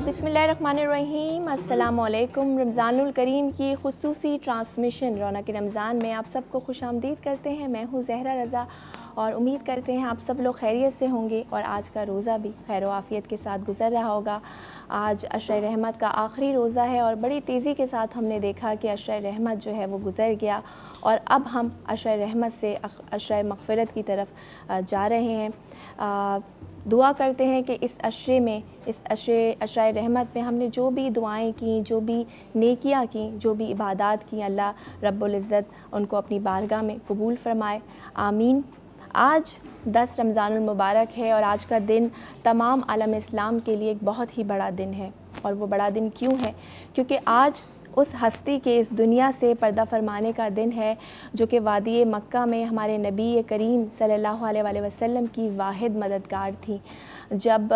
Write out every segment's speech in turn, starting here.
बिस्मिल्लाहिर्रहमानिर्रहीम, अस्सलामुअलैकुम। रमज़ानुल करीम की खुसूसी ट्रांसमिशन रौनक रमज़ान में आप सबको खुशामदीद करते हैं। मैं हूँ ज़हरा रज़ा और उम्मीद करते हैं आप सब लोग खैरियत से होंगे और आज का रोज़ा भी खैर आफ़ियत के साथ गुज़र रहा होगा। आज अशर रहमत का आखिरी रोज़ा है और बड़ी तेज़ी के साथ हमने देखा कि अशर रहमत जो है वो गुज़र गया और अब हम अशर रहमत से अशर मग़फ़िरत की तरफ जा रहे हैं। दुआ करते हैं कि इस अशरे में, इस अशर रहमत में हमने जो भी दुआएं की, जो भी नेकियां की, जो भी इबादत की, अल्लाह रब्बुल इज़्ज़त उनको अपनी बारगाह में कबूल फ़रमाए, आमीन। आज 10 रमज़ानुल मुबारक है और आज का दिन तमाम आलम इस्लाम के लिए एक बहुत ही बड़ा दिन है। और वो बड़ा दिन क्यों है? क्योंकि आज उस हस्ती के इस दुनिया से पर्दा फरमाने का दिन है जो कि वादी मक्का में हमारे नबी करीम सल्लल्लाहु अलैहि वसल्लम की वाहिद मददगार थी। जब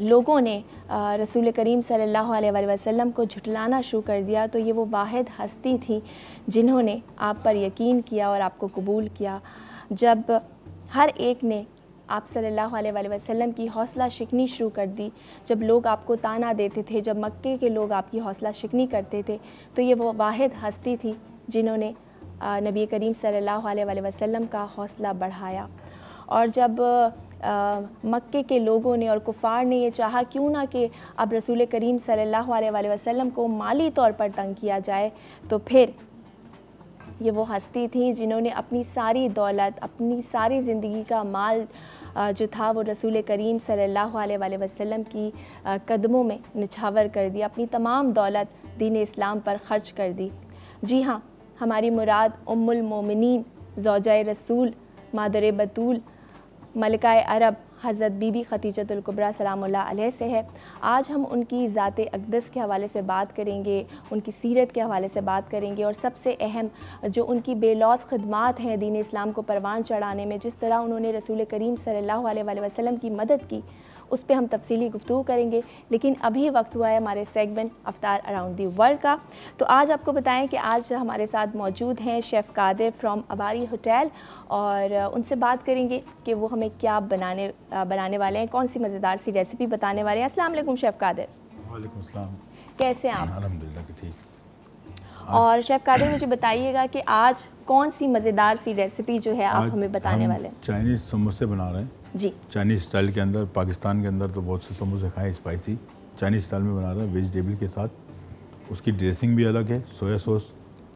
लोगों ने रसूल करीम सल्लल्लाहु अलैहि वसल्लम को झुठलाना शुरू कर दिया तो ये वो वाहिद हस्ती थी जिन्होंने आप पर यकीन किया और आपको कबूल किया। जब हर एक ने आप सल्लल्लाहु अलैहि वसल्लम की हौसला शिकनी शुरू कर दी, जब लोग आपको ताना देते थे, जब मक्के के लोग आपकी हौसला शिकनी करते थे, तो ये वो वाहिद हस्ती थी जिन्होंने नबी करीम सल्लल्लाहु अलैहि वसल्लम का हौसला बढ़ाया। और जब मक्के के लोगों ने और कुफ़ार ने ये चाहा क्यों ना कि अब रसूल करीम सल्लल्लाहु अलैहि वसल्लम को माली तौर पर तंग किया जाए, तो फिर ये वो हस्ती थी जिन्होंने अपनी सारी दौलत, अपनी सारी ज़िंदगी का माल जो था वो रसूल करीम सल्लल्लाहु अलैहि वसल्लम की कदमों में निछावर कर दिया, अपनी तमाम दौलत दीन इस्लाम पर ख़र्च कर दी। जी हाँ, हमारी मुराद उम्मुल मोमिनीन, ज़ौजाए रसूल, मादर बतूल, मलिकाए अरब हज़रत बीबी खदीजतुल कुबरा सलामुल्लाह अलैह से है। आज हम उनकी ज़ाते अक़दस के हवाले से बात करेंगे, उनकी सीरत के हवाले से बात करेंगे और सबसे अहम जो उनकी बेलौस ख़िदमात हैं दीन इस्लाम को परवान चढ़ाने में, जिस तरह उन्होंने रसूल करीम सल्लल्लाहु अलैहि वसल्लम की मदद की, उस पर हम तफसीली गुफ्तगू करेंगे। लेकिन अभी वक्त हुआ है हमारे segment Aftar around the world का। तो आज आपको बताएं कि आज हमारे साथ मौजूद हैं शेफ़ कादिर फ्रॉम अबारी होटल और उनसे बात करेंगे कि वो हमें क्या बनाने वाले हैं, कौन सी मज़ेदार सी रेसिपी बताने वाले हैं। अस्सलाम वालेकुम शेफ़ कादिर। वालेकुम अस्सलाम। कैसे हैं आप? अल्हम्दुलिल्लाह कि ठीक। और शेफ़ कादिर मुझे बताइएगा कि आज कौन सी मज़ेदार सी रेसिपी जो है आप हमें बताने वाले हैं? चाइनीज़ समोसे बना रहे हैं जी। चाइनीज़ स्टाइल के अंदर। पाकिस्तान के अंदर तो बहुत से समोसे खाए स्पाइसी, चाइनीज़ स्टाइल में बना रहे हैं वेजिटेबल के साथ। उसकी ड्रेसिंग भी अलग है, सोया सॉस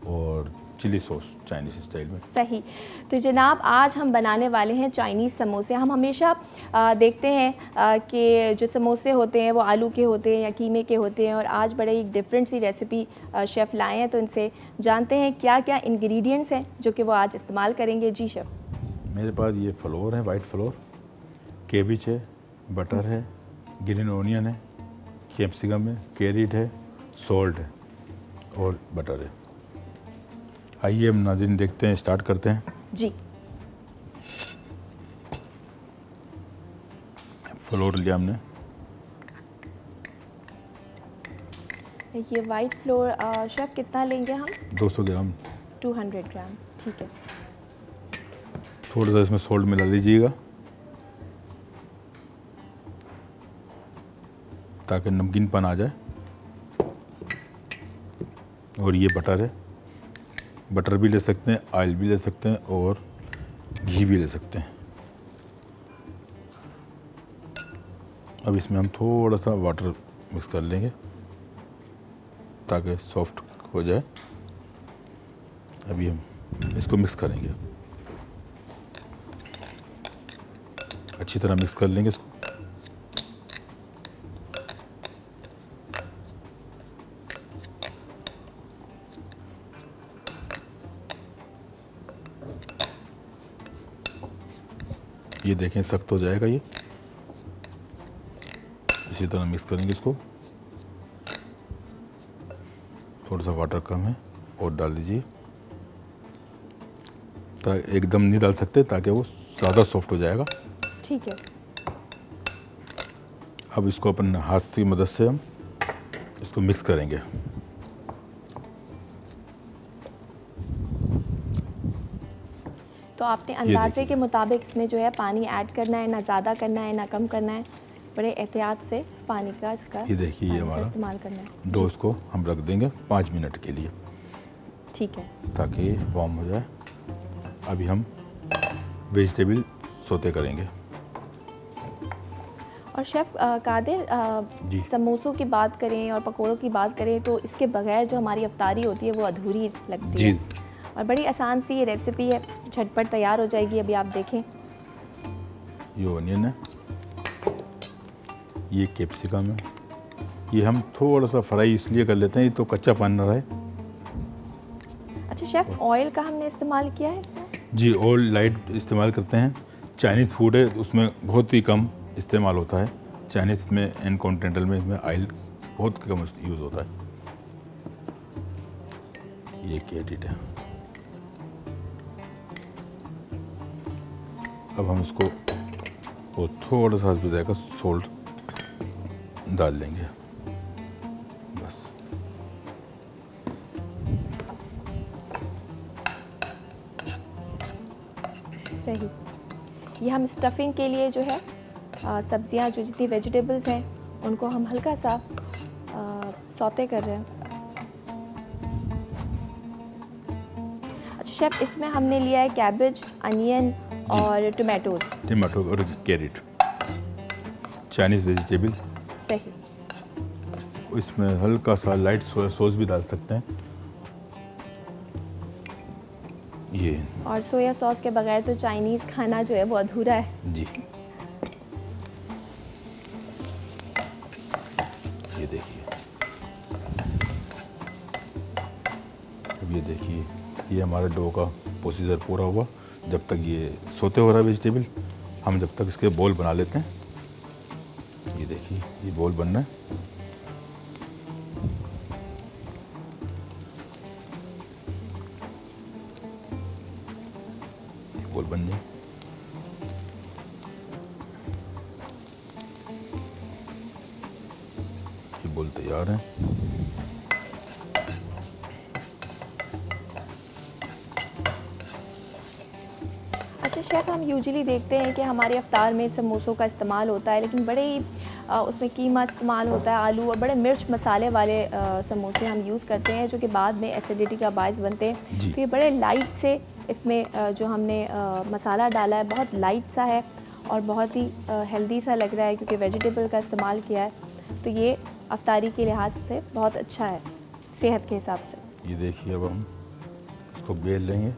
और चिली सॉस चाइनीज़ स्टाइल में। सही। तो जनाब आज हम बनाने वाले हैं चाइनीज़ समोसे। हम हमेशा देखते हैं कि जो समोसे होते हैं वो आलू के होते हैं या कीमे के होते हैं और आज बड़े एक डिफरेंट सी रेसिपी शेफ़ लाए हैं, तो इनसे जानते हैं क्या क्या इंग्रेडिएंट्स हैं जो कि वो आज इस्तेमाल करेंगे। जी शेफ़। मेरे पास ये फ्लोर है, वाइट फ्लोर, केबिज है, बटर है, ग्रीन ओनियन है, कैप्सिकम है, कैरेट है, सॉल्ट है और बटर है। आइए हम नाज़रीन देखते हैं, स्टार्ट करते हैं। जी। फ्लोर लिया हमने, ये वाइट फ्लोर शेफ़ कितना लेंगे हम? 200 ग्राम। 200 ग्राम, ठीक है। थोड़ा सा इसमें सॉल्ट मिला लीजिएगा ताकि नमकीनपन आ जाए। और ये बटर है, बटर भी ले सकते हैं, ऑयल भी ले सकते हैं और घी भी ले सकते हैं। अब इसमें हम थोड़ा सा वाटर मिक्स कर लेंगे ताकि सॉफ्ट हो जाए। अभी हम इसको मिक्स करेंगे, अच्छी तरह मिक्स कर लेंगे इसको। ये देखें सख्त हो जाएगा ये। इसी तरह मिक्स करेंगे इसको। थोड़ा सा वाटर कम है और डाल दीजिए, एकदम नहीं डाल सकते ताकि वो ज़्यादा सॉफ्ट हो जाएगा। ठीक है। अब इसको अपन हाथ की मदद से हम इसको मिक्स करेंगे। तो आपने अंदाजे के मुताबिक इसमें जो है पानी ऐड करना है, ना ज़्यादा करना है ना कम करना है, बड़े एहतियात से पानी का इसका ये देखिए ये हमारा इस्तेमाल करना है। डो को हम रख देंगे 5 मिनट के लिए, ठीक है, ताकि वार्म हो जाए। अभी हम वेजिटेबल सोते करेंगे। और शेफ़ कादिर, जी। समोसों की बात करें और पकोड़ों की बात करें तो इसके बगैर जो हमारी अफ्तारी होती है वो अधूरी लगती जी। है। और बड़ी आसान सी ये रेसिपी है, झटपट तैयार हो जाएगी। अभी आप देखें, ये ओनियन है, ये कैप्सिकम है। ये हम थोड़ा सा फ्राई इसलिए कर लेते हैं, ये तो कच्चा पान न रहे। अच्छा शेफ़, ऑयल का हमने इस्तेमाल किया है इसमें? जी, ऑयल लाइट इस्तेमाल करते हैं। चाइनीज़ फूड है, उसमें बहुत ही कम इस्तेमाल होता है। चाइनीज़ में एंड कॉन्टिनेंटल में इसमें ऑयल बहुत कम यूज़ होता है। ये कैरेट है। अब हम इसको और थोड़ा सा जाएगा सोल्ट डाल देंगे बस। सही। ये हम स्टफिंग के लिए जो है सब्जियां, जो जितनी वेजिटेबल्स हैं उनको हम हल्का सा सौते कर रहे हैं। अच्छा शेफ़, इसमें हमने लिया है कैबेज, अनियन और टमाटो और कैरेट, चाइनीज़ वेजिटेबल। सही। इसमें हल्का सा लाइट सोया सॉस भी डाल सकते हैं। ये और सोया सॉस के बगैर तो चाइनीज़ खाना जो है वो अधूरा है। जी। ये देखिए, अब ये देखिए, ये हमारे डो का प्रोसीजर पूरा हुआ। जब तक ये सोते हो रहा है वेजिटेबल, हम जब तक इसके बॉल बना लेते हैं। ये देखिए, ये बॉल बन रहा है। बॉल बन जाए। ये बॉल तैयार है। अच्छा शेफ़, हम यूजुअली देखते हैं कि हमारे अफ्तार में समोसों का इस्तेमाल होता है, लेकिन बड़े ही उसमें कीमा इस्तेमाल होता है, आलू और बड़े मिर्च मसाले वाले समोसे हम यूज़ करते हैं, जो कि बाद में एसिडिटी का बायस बनते हैं। तो ये बड़े लाइट से इसमें जो हमने मसाला डाला है बहुत लाइट सा है और बहुत ही हेल्दी सा लग रहा है, क्योंकि वेजिटेबल का इस्तेमाल किया है। तो ये अफ्तारी के लिहाज से बहुत अच्छा है, सेहत के हिसाब से। ये देखिए, अब हम इसको बेल लेंगे।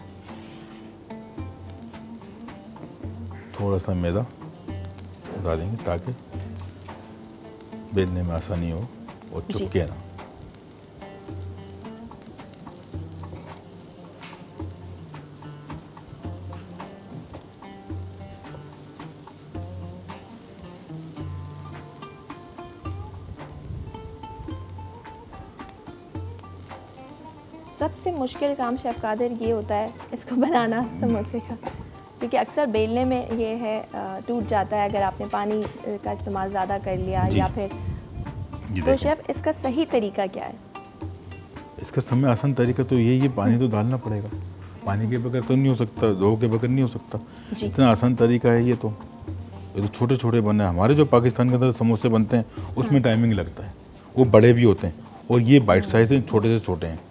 थोड़ा सा मैदा डालेंगे ताकि बेलने में आसानी हो और चुपके ना। सबसे मुश्किल काम शेफ़ कादिर ये होता है इसको बनाना, समोसे का, क्योंकि अक्सर बेलने में ये है टूट जाता है अगर आपने पानी का इस्तेमाल ज़्यादा कर लिया या फिर। तो शेफ़, इसका सही तरीका क्या है? इसका समय आसान तरीका तो यही है, पानी तो डालना पड़ेगा। पानी के बगैर तो नहीं हो सकता, दो के बगैर नहीं हो सकता। इतना आसान तरीका है ये तो छोटे छोटे बने। हमारे जो पाकिस्तान के अंदर समोसे बनते हैं उसमें टाइमिंग लगता है, वो बड़े भी होते हैं, और ये बाइट साइज हैं, छोटे से छोटे हैं।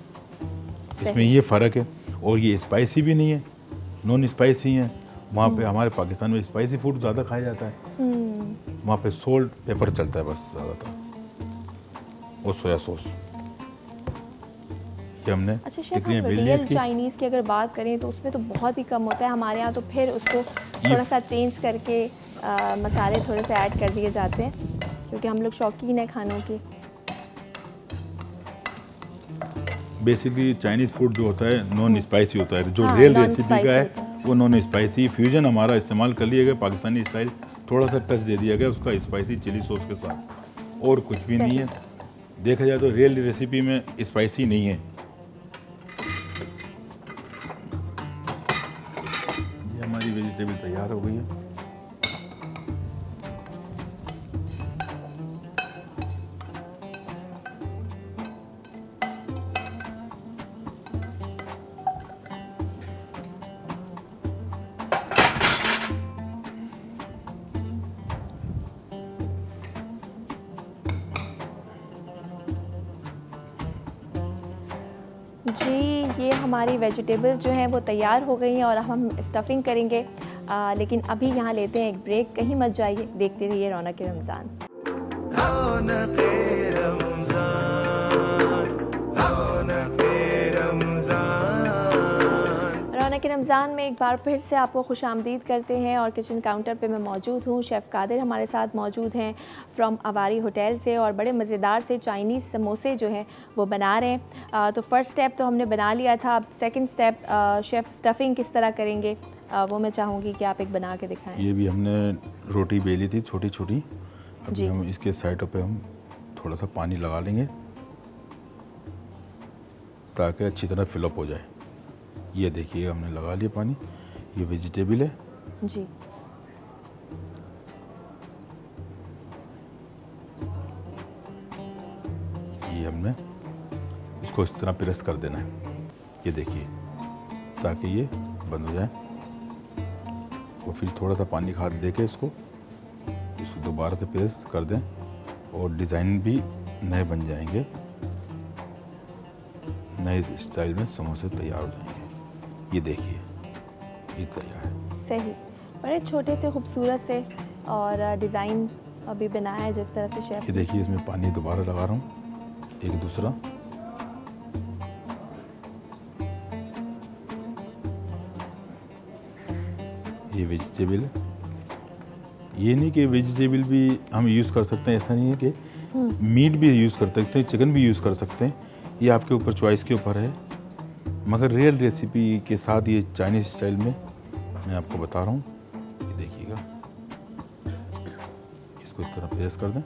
इसमें ये फ़र्क है। और ये स्पाइसी भी नहीं है, नॉन स्पाइसी है। वहाँ पे हमारे पाकिस्तान में स्पाइसी फूड ज़्यादा खाया जाता है, वहाँ पे सोल्ट पेपर चलता है बस ज़्यादातर, और सोया सॉस। ये हमने अच्छा शेफ़, रियल चाइनीज़ की अगर बात करें तो उसमें तो बहुत ही कम होता है। हमारे यहाँ तो फिर उसको थोड़ा सा चेंज करके मसाले थोड़े से ऐड कर दिए जाते हैं, क्योंकि हम लोग शौकीन है खानों की। बेसिकली चाइनीज़ फूड जो होता है नॉन स्पाइसी होता है। जो रियल रेसिपी का है वो नॉन स्पाइसी फ्यूजन हमारा इस्तेमाल कर लिया गया, पाकिस्तानी स्टाइल थोड़ा सा टच दे दिया गया उसका स्पाइसी चिली सॉस के साथ, और कुछ भी नहीं है। देखा जाए तो रियल रेसिपी में स्पाइसी नहीं है। ये हमारी वेजिटेबल तैयार हो गई है। जी ये हमारी वेजिटेबल्स जो हैं वो तैयार हो गई हैं और हम स्टफिंग करेंगे। लेकिन अभी यहाँ लेते हैं एक ब्रेक, कहीं मत जाइए, देखते रहिए रौनक रमज़ान। रौनक रमज़ान में एक बार फिर से आपको खुशामदीद करते हैं और किचन काउंटर पे मैं मौजूद हूँ। शेफ़ कादिर हमारे साथ मौजूद हैं फ्रॉम अवारी होटल से और बड़े मज़ेदार से चाइनीज़ समोसे जो हैं वो बना रहे हैं। तो फ़र्स्ट स्टेप तो हमने बना लिया था, अब सेकंड स्टेप शेफ़ स्टफ़िंग किस तरह करेंगे वो मैं चाहूँगी कि आप एक बना के दिखाएँ। ये भी हमने रोटी बेली थी छोटी छोटी, अभी हम इसके साइडों पे हम थोड़ा सा पानी लगा लेंगे ताकि अच्छी तरह फिलअप हो जाए। ये देखिए हमने लगा लिया पानी। ये वेजिटेबल है जी, ये हमने इसको इस तरह प्रेस कर देना है, ये देखिए, ताकि ये बंद हो जाए। और फिर थोड़ा सा पानी खाद दे के इसको दोबारा से प्रेस कर दें और डिज़ाइन भी नए बन जाएंगे, नए स्टाइल में समोसे तैयार हो जाएंगे। ये देखिए ये तैयार है। सही, बड़े छोटे से खूबसूरत से और डिज़ाइन अभी बनाया है जिस तरह से शेफ़। ये देखिए इसमें पानी दोबारा लगा रहा हूँ, एक दूसरा। ये वेजिटेबल है, ये नहीं कि वेजिटेबल भी हम यूज़ कर सकते हैं, ऐसा नहीं है कि मीट भी यूज़ कर सकते हैं, चिकन भी यूज़ कर सकते हैं, ये आपके ऊपर चॉइस के ऊपर है। मगर रियल रेसिपी के साथ ये चाइनीज़ स्टाइल में मैं आपको बता रहा हूँ। ये देखिएगा, इसको इस तरह प्रेस कर दें।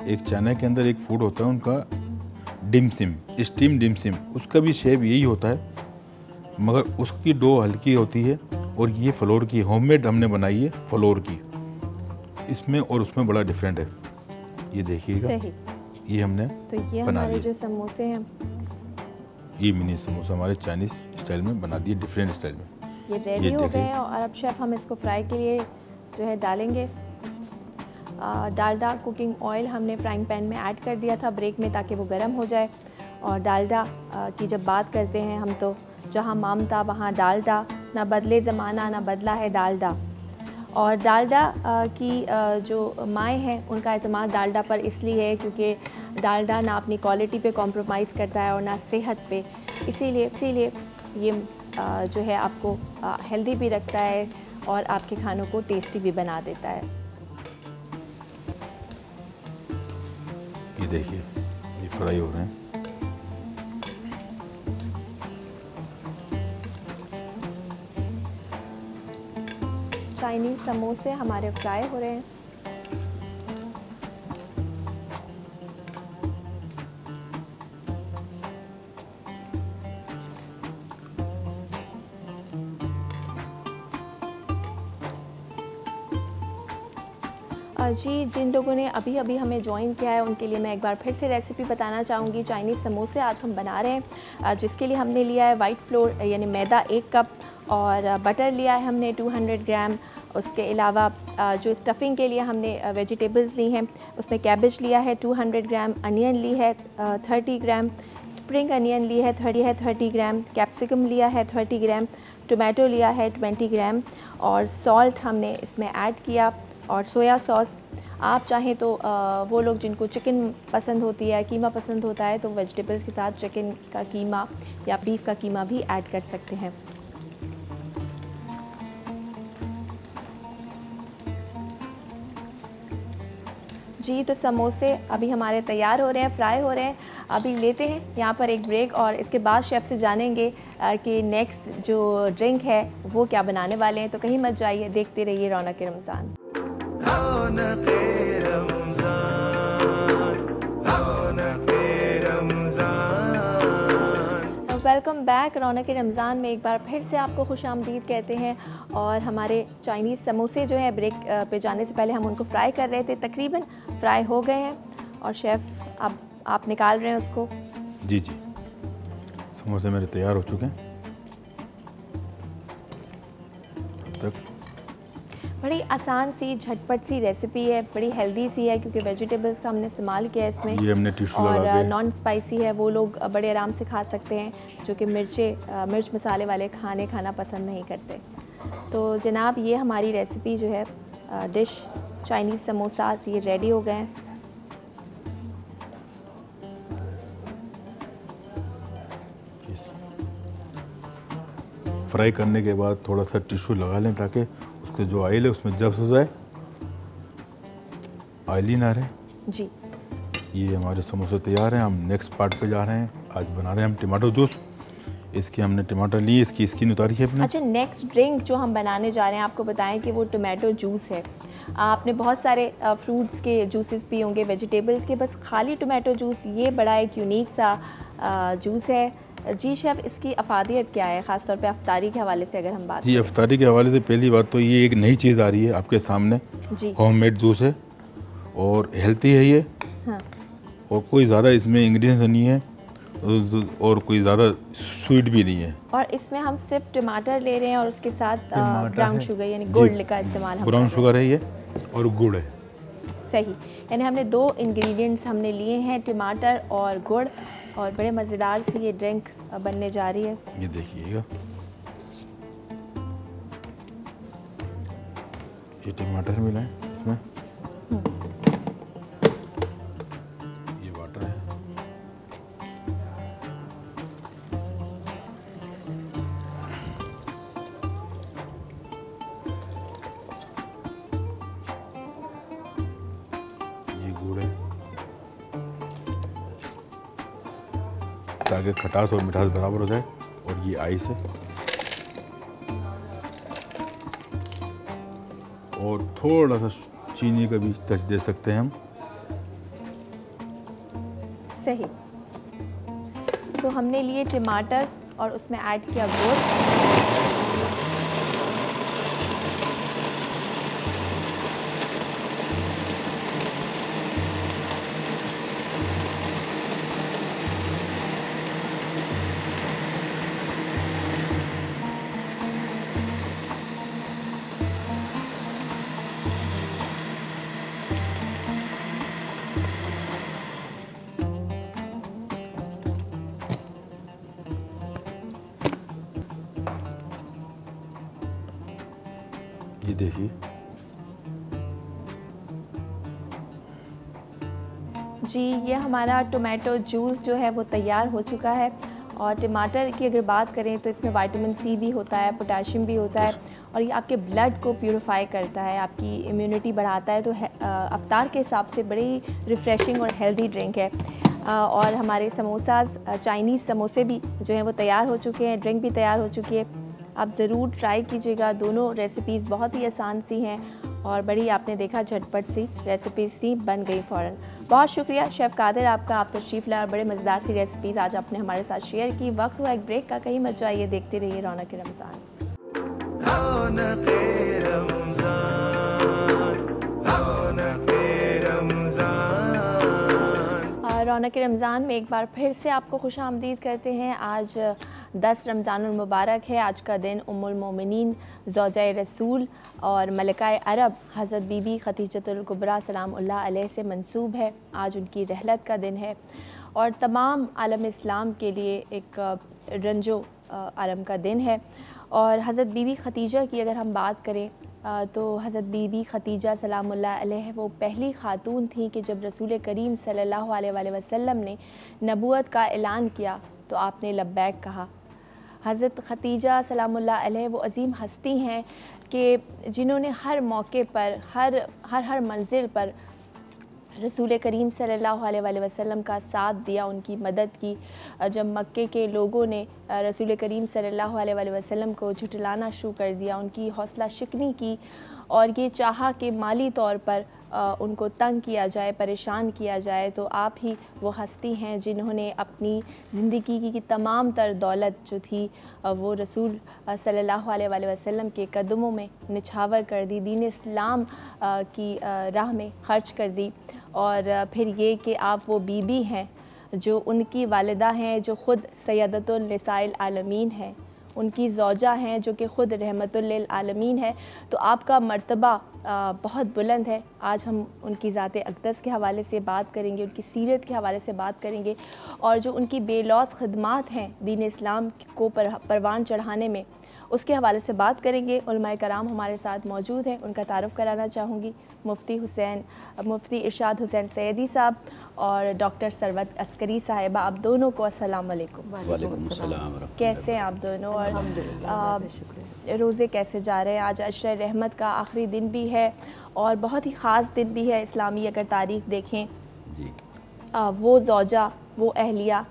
एक चाइना के अंदर एक फूड होता है उनका डिमसिम, स्टीम डिमसिम, उसका भी शेप यही होता है मगर उसकी डो हल्की होती है और ये फ्लोर की होममेड हमने बनाई है, फ्लोर की। इसमें और उसमें बड़ा डिफरेंट है। ये देखिएगा, ये हमने तो ये हमारे जो समोसे हैं, ये मिनी समोसा हमारे चाइनीज़ स्टाइल में बना दिए, डिफरेंट स्टाइल में। ये रेडी हो गए हैं और अब शेफ़ हम इसको फ्राई के लिए जो है डालेंगे। डालडा कुकिंग ऑयल हमने फ्राइंग पैन में ऐड कर दिया था ब्रेक में ताकि वो गर्म हो जाए। और डालडा की जब बात करते हैं हम तो जहाँ ममता वहाँ डालडा, ना बदले ज़माना ना बदला है डालडा। और डालडा की जो माएँ हैं उनका एतमाद डालडा पर इसलिए है क्योंकि डालडा ना अपनी क्वालिटी पे कॉम्प्रोमाइज़ करता है और ना सेहत पे, इसीलिए ये जो है आपको हेल्दी भी रखता है और आपके खानों को टेस्टी भी बना देता है। ये देखिए ये फ्राई हो रहे हैं। चाइनीज़ समोसे हमारे फ्राई हो रहे हैं। जी, जिन लोगों ने अभी हमें ज्वाइन किया है उनके लिए मैं एक बार फिर से रेसिपी बताना चाहूँगी। चाइनीज़ समोसे आज हम बना रहे हैं, जिसके लिए हमने लिया है वाइट फ्लोर यानी मैदा 1 कप और बटर लिया है हमने 200 ग्राम। उसके अलावा जो स्टफ़िंग के लिए हमने वेजिटेबल्स ली हैं उसमें कैबेज लिया है 200 ग्राम, अनियन ली है 30 ग्राम, स्प्रिंग अनियन ली है 30 ग्राम, कैप्सिकम लिया है 30 ग्राम, टोमेटो लिया है 20 ग्राम और सॉल्ट हमने इसमें ऐड किया और सोया सॉस। आप चाहें तो वो लोग जिनको चिकन पसंद होती है, कीमा पसंद होता है तो वेजिटेबल्स के साथ चिकन का कीमा या बीफ का कीमा भी ऐड कर सकते हैं। जी, तो समोसे अभी हमारे तैयार हो रहे हैं, फ्राई हो रहे हैं। अभी लेते हैं यहाँ पर एक ब्रेक और इसके बाद शेफ़ से जानेंगे कि नेक्स्ट जो ड्रिंक है वो क्या बनाने वाले हैं। तो कहीं मत जाइए, देखते रहिए रौनक रमज़ान। वेलकम बैक रौनक रमज़ान में एक बार फिर से आपको खुशामदीद कहते हैं। और हमारे चाइनीज़ समोसे जो है ब्रेक पे जाने से पहले हम उनको फ्राई कर रहे थे, तकरीबन फ्राई हो गए हैं और शेफ़ अब आप निकाल रहे हैं उसको। जी जी, समोसे मेरे तैयार हो चुके हैं। तब तक बड़ी आसान सी झटपट सी रेसिपी है, बड़ी हेल्दी सी है क्योंकि वेजिटेबल्स का हमने इस्तेमाल किया है इसमें। ये हमने टिश्यू लगा और के नॉन स्पाइसी है, वो लोग बड़े आराम से खा सकते हैं जो कि मिर्च मसाले वाले खाना पसंद नहीं करते। तो जनाब ये हमारी रेसिपी जो है डिश चाइनीज़ समोसास ये रेडी हो गए हैं। फ्राई करने के बाद थोड़ा सा टिश्यू लगा लें ताकि उसके जो ऑयल है उसमें जब्स हो जाए, ऑयली ना रहे। जी ये हमारे समोसे तैयार हैं। हम नेक्स्ट पार्ट पे जा रहे हैं। आज बना रहे हैं हम टमाटो जूस। इसकी हमने टमाटर लिए, इसकी स्किन उतारी है अपने। अच्छा, नेक्स्ट ड्रिंक जो हम बनाने जा रहे हैं आपको बताएं कि वो टोमेटो जूस है। आपने बहुत सारे फ्रूट्स के जूसेस पिए होंगे, वेजिटेबल्स के, बस खाली टोमेटो जूस ये बड़ा एक यूनिक सा जूस है। जी शेफ़, इसकी अफादियत क्या है, ख़ास तौर पे अफ्तारी के हवाले से अगर हम बात जी, अफ्तारी के हवाले से पहली बात तो ये एक नई चीज़ आ रही है आपके सामने। जी, होममेड जूस है और हेल्थी है ये। हाँ, और कोई ज़्यादा इसमें इंग्रेडिएंट्स नहीं है और कोई ज़्यादा स्वीट भी नहीं है। और इसमें हम सिर्फ टमाटर ले रहे हैं और उसके साथ टमाटर ब्राउन है। शुगर यानी जी, गुड़ का इस्तेमाल हम ब्राउन कर रहे शुगर है ये और गुड़ है। हैं। सही, यानी हमने 2 इंग्रेडिएंट्स हमने लिए हैं, टमाटर और गुड़, और बड़े मज़ेदार सी ये ड्रिंक बनने जा रही है। ये देखिएगा, ये टमाटर मिला है इसमें, ये वाटर है, ये गुड़ है ताकि खटास और मिठास बराबर हो जाए, और ये आइस है और थोड़ा सा चीनी का भी टच दे सकते हैं हम। सही, तो हमने लिए टमाटर और उसमें ऐड किया गुड़। ये देखिए, जी, ये हमारा टोमेटो जूस जो है वो तैयार हो चुका है। और टमाटर की अगर बात करें तो इसमें विटामिन सी भी होता है, पोटेशियम भी होता है, और ये आपके ब्लड को प्यूरिफाई करता है, आपकी इम्यूनिटी बढ़ाता है। तो अफ्तार के हिसाब से बड़ी रिफ़्रेशिंग और हेल्दी ड्रिंक है। और हमारे समोसास, चाइनीज़ समोसे भी जो हैं वो तैयार हो चुके हैं, ड्रिंक भी तैयार हो चुकी है। आप ज़रूर ट्राई कीजिएगा, दोनों रेसिपीज़ बहुत ही आसान सी हैं और बड़ी, आपने देखा, झटपट सी रेसिपीज़ थी, बन गई फ़ौरन। बहुत शुक्रिया शेफ़ कादिर आपका, आप तशरीफ़ लाए और बड़े मज़ेदार सी रेसिपीज़ आज आपने हमारे साथ शेयर की। वक्त हुआ एक ब्रेक का, कहीं मत जाइए, देखते रहिए रौनक रमज़ान। रौनक रमज़ान में एक बार फिर से आपको खुशामदीद करते हैं। आज 10 रमज़ानुल मुबारक है। आज का दिन उम्मुल मोमिनीन ज़ौजाए रसूल और मलकाए अरब हज़रत बीबी खदीजतुल कुबरा सलामुल्लाह अलैह से मंसूब है। आज उनकी रहलत का दिन है और तमाम आलम इस्लाम के लिए एक रंजो आलम का दिन है। और हज़रत बीबी खदीजा की अगर हम बात करें तो हज़रत बीबी खदीजा सलामुल्लाह अलैह वो पहली ख़ातून थी कि जब रसूल करीम सल्लल्लाहु अलैहि वसल्लम ने नबूवत का ऐलान किया तो आपने लब्बैक कहा। हज़रत खदीजा सलामुल्लाह अलैह वो अज़ीम हस्ती हैं कि जिन्होंने हर मौके पर, हर मंजिल पर रसूल करीम सल्लल्लाहु अलैहि वसल्लम का साथ दिया, उनकी मदद की। जब मक्के के लोगों ने रसूल करीम सल्लल्लाहु अलैहि वसल्लम को झुठलाना शुरू कर दिया, उनकी हौसला शिकनी की और ये चाहा कि माली तौर पर उनको तंग किया जाए, परेशान किया जाए, तो आप ही वो हस्ती हैं जिन्होंने अपनी ज़िंदगी की तमाम तर दौलत जो थी वो रसूल सल्लल्लाहु अलैहि वसल्लम के कदमों में निछावर कर दी, दीन इस्लाम की राह में ख़र्च कर दी। और फिर ये कि आप वो बीबी हैं जो उनकी वालिदा हैं, जो ख़ुद सैयदतुल निसाइल आलमीन हैं, उनकी ज़ौजा हैं जो कि ख़ुद रहमतुल लिल आलमीन है, तो आपका मर्तबा बहुत बुलंद है। आज हम उनकी ज़ात अक़दस के हवाले से बात करेंगे, उनकी सीरत के हवाले से बात करेंगे और जो उनकी बेलौस ख़िदमात हैं दीन इस्लाम को परवान चढ़ाने में, उसके हवाले से बात करेंगे। उलमाए कराम हमारे साथ मौजूद हैं, उनका तारुफ़ कराना चाहूँगी। मुफ्ती इरशाद हुसैन सैयदी साहब और डॉक्टर सरवत अस्करी साहिबा, आप दोनों को अस्सलाम वालेकुम। वालेकुम अस्सलाम। कैसे हैं आप दोनों और रोज़े कैसे जा रहे हैं? आज अशर रहमत का आखिरी दिन भी है और बहुत ही ख़ास दिन भी है इस्लामी, अगर तारीख़ देखें जी। वो ज़ौजा, वो अहलिया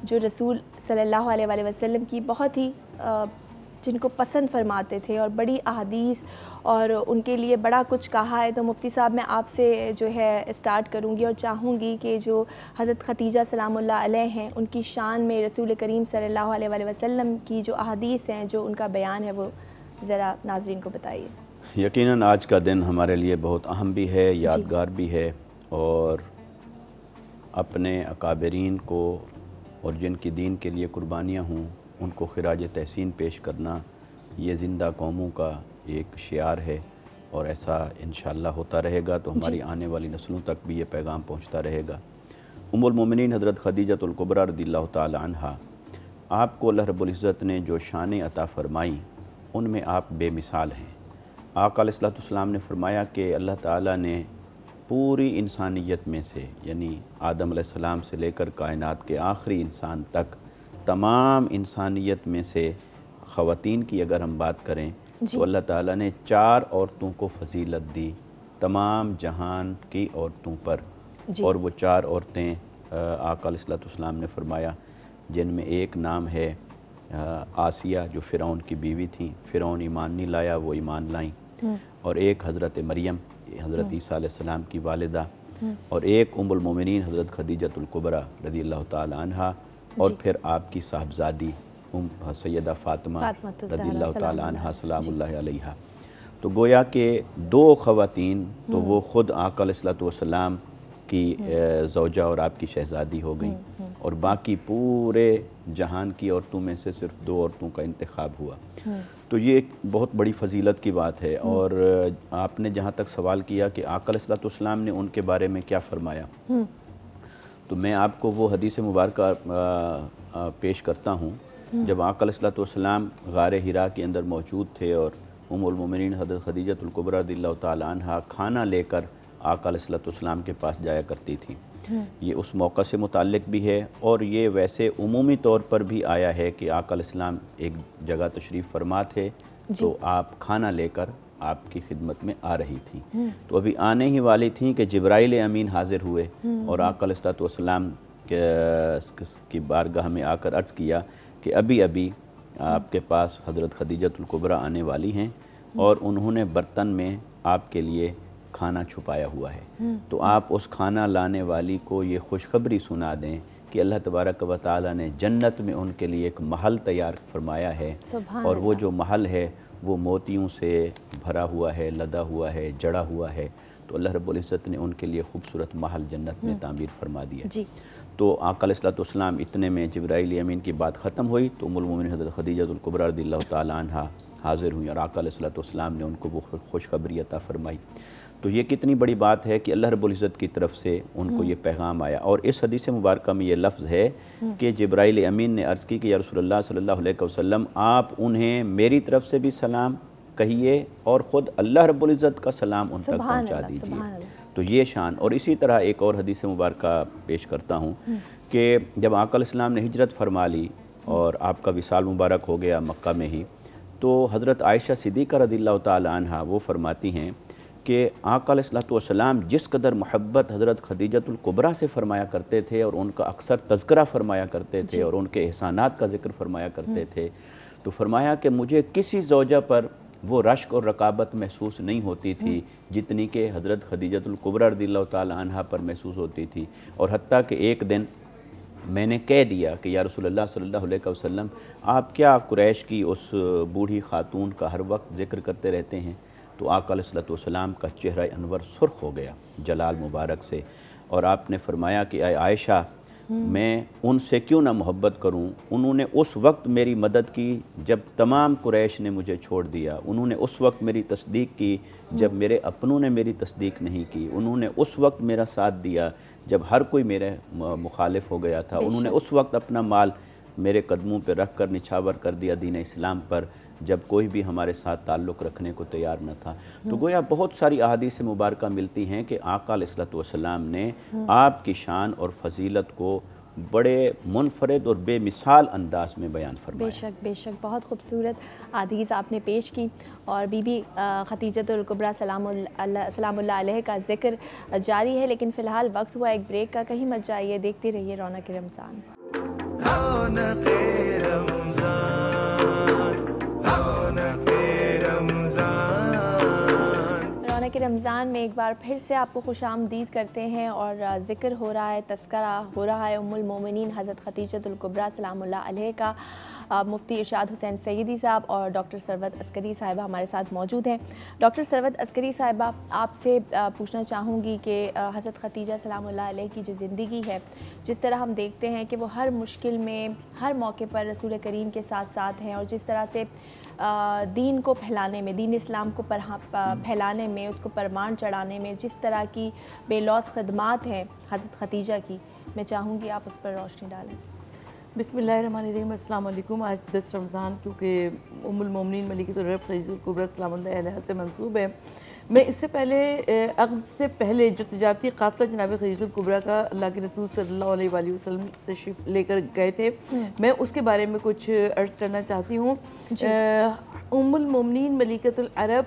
जो रसूल सल्लल्लाहु अलैहि वसल्लम की बहुत ही जिनको पसंद फरमाते थे और बड़ी अहादीस और उनके लिए बड़ा कुछ कहा है। तो मुफ्ती साहब, मैं आपसे जो है स्टार्ट करूँगी और चाहूँगी कि जो हज़रत खदीजा सलामुल्लाह अलैह हैं, उनकी शान में रसूल करीम सल्लल्लाहु अलैहि वसल्लम की जो अहादीस हैं, जो उनका बयान है, वो ज़रा नाज़रीन को बताइए। यकीनन आज का दिन हमारे लिए बहुत अहम भी है, यादगार भी है और अपने अकाबरीन को और जिनकी दीन के लिए कुर्बानियाँ हों उनको खिराज तहसीन पेश करना, ये ज़िंदा कौमों का एक शियार है और ऐसा इंशाअल्लाह होता रहेगा तो हमारी आने वाली नस्लों तक भी ये पैगाम पहुँचता रहेगा। उम्मुल मोमिनीन हज़रत खदीजतुल कुबरा रज़ियल्लाहु ताला अन्हा, आपको अल्लाह रब्बुल इज़्ज़त ने जो शान अता फ़रमाई उनमें आप बेमिसाल हैं। आका अलैहिस्सलाम ने फ़रमाया कि अल्लाह ताला ने पूरी इंसानियत में से, यानी आदम अलैहिस्सलाम से लेकर कायनात के आखिरी इंसान तक, तमाम इंसानियत में से ख़वातीन की अगर हम बात करें तो अल्लाह ताला ने 4 औरतों को फजीलत दी तमाम जहान की औरतों पर। और वो 4 औरतें आका अलैहिस्सलाम ने फरमाया, जिनमें एक नाम है आसिया जो फ़िरौन की बीवी थी, फ़िरौन ईमान नहीं लाया, वो ईमान लाई। और एक हज़रत मरियम, हज़रत ईसा अलैहिस्सलाम की वालिदा, और एक उम्मुल मोमिनीन हज़रत खदीजतुल कुबरा रज़ियल्लाहु ताला अन्हा, और फिर आपकी साहबजादी सैयदा फ़ातिमा रज़ियल्लाहु ताला अन्हा सलामुल्लाहि अलैहा। तो गोया के 2 ख़वातीन तो वो ख़ुद आका अलैहिस्सलाम की ज़ौजा और आपकी शहज़ादी हो गई और बाकी पूरे जहान की औरतों में से सिर्फ 2 औरतों का इंतखाब हुआ। तो ये एक बहुत बड़ी फ़जीलत की बात है। और आपने जहाँ तक सवाल किया कि आका अलैहिस्सलाम ने उनके बारे में क्या फ़रमाया, तो मैं आपको वो हदीस मुबारक पेश करता हूँ। जब आका अलैहिस्सलाम गारे हिरा के अंदर मौजूद थे और उम्मुल मोमिनीन हज़रत खदीजतुल कुबरा रज़ियल्लाहु ताला अन्हा खाना लेकर आका अलैहिस्सलाम के पास जाया करती थी, ये उस मौका से मुताल्लिक़ भी है और ये वैसे उमूमी तौर पर भी आया है कि आका अलैहिस्सलाम एक जगह तशरीफ़ फरमा थे तो आप खाना लेकर आपकी खिदमत में आ रही थी। तो अभी आने ही वाली थी कि जिब्राइल अमीन हाज़िर हुए और आका अलैहिस्सलाम की बारगाह में आकर अर्ज़ किया कि अभी अभी आपके पास हज़रत खदीजतुल कुबरा आने वाली हैं और उन्होंने बर्तन में आपके लिए खाना छुपाया हुआ है, तो आप उस खाना लाने वाली को ये खुशखबरी सुना दें कि अल्लाह तबारक व तआला ने जन्नत में उनके लिए एक महल तैयार फरमाया है और वो जो महल है वो मोतियों से भरा हुआ है, लदा हुआ है, जड़ा हुआ है। तो अल्लाह रब्बुल इज़्ज़त ने उनके लिए खूबसूरत महल जन्नत में तामीर फरमा दिया। तो आका अलैहिस्सलाम इतने में जिब्राइल अमीन की बात ख़त्म हुई तो उम्मुल मोमिनीन हज़रत खदीजतुल कुबरा रज़ियल्लाहु ताला अन्हा हाज़िर हुई और आका अलैहिस्सलाम ने उनको वो खुशखबरी अता फ़रमाई। तो ये कितनी बड़ी बात है कि अल्लाह रब्बुल इज़्ज़त की तरफ से उनको ये पैगाम आया। और इस हदीस मुबारक में ये लफ्ज़ है कि जिब्राइल अमीन ने अर्ज़ की कि या रसूलुल्लाह सल्लल्लाहु अलैहि वसल्लम, आप उन्हें मेरी तरफ से भी सलाम कहिए और ख़ुद अल्लाह रब्बुल इज़्ज़त का सलाम उन तक पहुँचा दीजिए। तो ये शान। और इसी तरह एक और हदीस मुबारक पेश करता हूँ कि जब आका अलैहिस्सलाम ने हिजरत फरमा ली और आपका विसाल मुबारक हो गया मक्का में ही, तो हज़रत आयशा सिद्दीक़ा रज़ियल्लाहु ताला अन्हा वो फरमाती हैं कि आका अलैहिस्सलाम जिस कदर मोहब्बत हज़रत खदीजतुल कुबरा से फ़रमाया करते थे और उनका अक्सर तज़किरा फ़रमाया करते थे और उनके एहसानात का ज़िक्र फ़रमाया करते थे, तो फ़रमाया कि मुझे किसी ज़ौजा पर वो रश्क और रकाबत महसूस नहीं होती थी जितनी कि हज़रत खदीजतुल कुबरा रज़ियल्लाहु ताला अन्हा पर महसूस होती थी। और हत्ता कि एक दिन मैंने कह दिया कि या रसूलुल्लाह सल्लल्लाहु अलैहि वसल्लम, आप क्या कुरैश की उस बूढ़ी खातून का हर वक्त ज़िक्र करते रहते हैं? तो आका अलैहिस्सलाम का चेहरा अनवर सुर्ख हो गया जलाल मुबारक से और आपने फ़रमाया कि आयशा, मैं उनसे क्यों ना मोहब्बत करूं। उन्होंने उस वक्त मेरी मदद की जब तमाम कुरैश ने मुझे छोड़ दिया। उन्होंने उस वक्त मेरी तस्दीक की जब मेरे अपनों ने मेरी तस्दीक नहीं की। उन्होंने उस वक्त मेरा साथ दिया जब हर कोई मेरे मुखालिफ हो गया था। उन्होंने उस वक्त अपना माल मेरे कदमों पर रख कर निछावर कर दिया दीन इस्लाम पर, जब कोई भी हमारे साथ ताल्लुक़ रखने को तैयार न था। तो गोया बहुत सारी अहादीस मुबारका मिलती हैं कि आका अलैहिस्सलातु वस्सलाम ने आपकी शान और फजीलत को बड़े मुनफरद और बेमिसाल अंदाज में बयान फरमाया। बेशक बेशक, बहुत खूबसूरत हदीस आपने पेश की। और बीबी खदीजतुल कुबरा सलामुल्लाह अलैहा का जिक्र जारी है, लेकिन फ़िलहाल वक्त हुआ एक ब्रेक का। कहीं मत जाइए, देखते रहिए रौनक रमज़ान। रौनक रमज़ान में एक बार फिर से आपको खुशामदीद करते हैं और ज़िक्र हो रहा है, तस्करा हो रहा है उम्मुल मोमिनीन हज़रत खदीजतुल कुबरा सलामुल्लाह अलैहा का। मुफ्ती इरशाद हुसैन सैयदी साहब और डॉक्टर सरवत अस्करी साहिबा हमारे साथ मौजूद हैं। डॉक्टर सरवत अस्करी साहिबा, आपसे पूछना चाहूँगी कि हज़रत खदीजा सलामुल्लाह अलैहा की जो ज़िंदगी है, जिस तरह हम देखते हैं कि वो हर मुश्किल में, हर मौके पर रसूल करीम के साथ साथ हैं, और जिस तरह से दीन को फैलाने में, दीन इस्लाम को फैलाने में, उसको परमान चढ़ाने में जिस तरह की बेलौस खदमात हैं हज़रत खदीजा की, मैं चाहूँगी आप उस पर रोशनी डालें। बिस्मिल्लाहिर्रहमानिर्रहीम। अस्सलाम वालेकुम। आज 10 रमज़ान क्योंकि उम्मुल मोमिनीन मलिकतुल अरब खदीजतुल कुबरा सलामुल्लाह अलैहा से मंसूब है। मैं इससे पहले अक़द से पहले जो तिजारती काफ़िला जनाब खदीजतुल कुबरा का अल्लाह के रसूल सल्लल्लाहु अलैहि वसल्लम तशरीफ़ लेकर गए थे, मैं उसके बारे में कुछ अर्ज़ करना चाहती हूँ। उम्मुल मोमिनीन मलिकतुल अरब,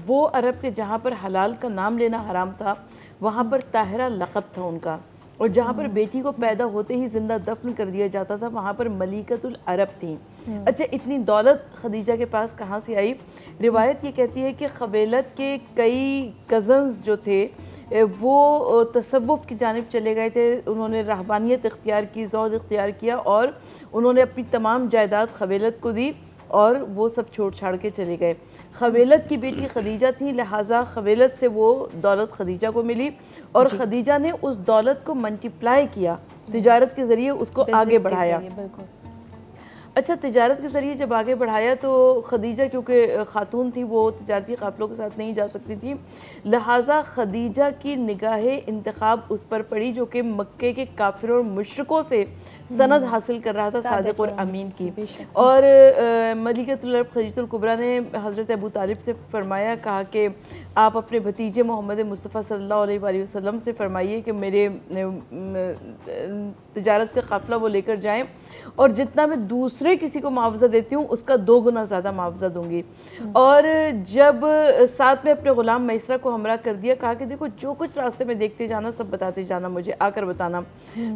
वो अरब के जहाँ पर हलाल का नाम लेना हराम था, वहाँ पर ताहिरा लक़ब था उनका, और जहाँ पर बेटी को पैदा होते ही जिंदा दफन कर दिया जाता था वहाँ पर मलिकतुल अरब थी। अच्छा, इतनी दौलत खदीजा के पास कहाँ से आई? रिवायत ये कहती है कि ख़बीलत के कई कज़न्स जो थे वो तसव्वुफ़ की जानिब चले गए थे। उन्होंने रहबानियत इख्तियार की, ज़ौद इख्तियार किया, और उन्होंने अपनी तमाम जायदाद ख़बीलत को दी और वो सब छोड़ छाड़ के चले गए। ख़बीलत की बेटी खदीजा थी, लिहाजा ख़बीलत से वो दौलत खदीजा को मिली, और खदीजा ने उस दौलत को मल्टीप्लाई किया, तिजारत के ज़रिए उसको आगे बढ़ाया। अच्छा, तिजारत के ज़रिए जब आगे बढ़ाया तो खदीजा क्योंकि ख़ातून थी, वो तिजारती काफ़िलों के साथ नहीं जा सकती थी, लिहाजा खदीजा की निगाहे इंतखाब उस पर पड़ी जो कि मक्के के काफिरों और मुशरिकों से सनद हासिल कर रहा था, सादिक और अमीन की। और मलिकतुल अरब खदीजतुल कुबरा ने हज़रत अबू तालिब से फरमाया, कहा कि आप अपने भतीजे मोहम्मद मुस्तफ़ा सल्लल्लाहु अलैहि वसल्लम से फरमाइए कि मेरे तिजारत का काफ़िला वो लेकर जाएँ, और जितना मैं दूसरे किसी को मुआवजा देती हूँ उसका 2 गुना ज़्यादा मुआवजा दूंगी। और जब साथ में अपने ग़ुलाम मैसरा को हमरा कर दिया, कहा कि देखो जो कुछ रास्ते में देखते जाना सब बताते जाना, मुझे आकर बताना।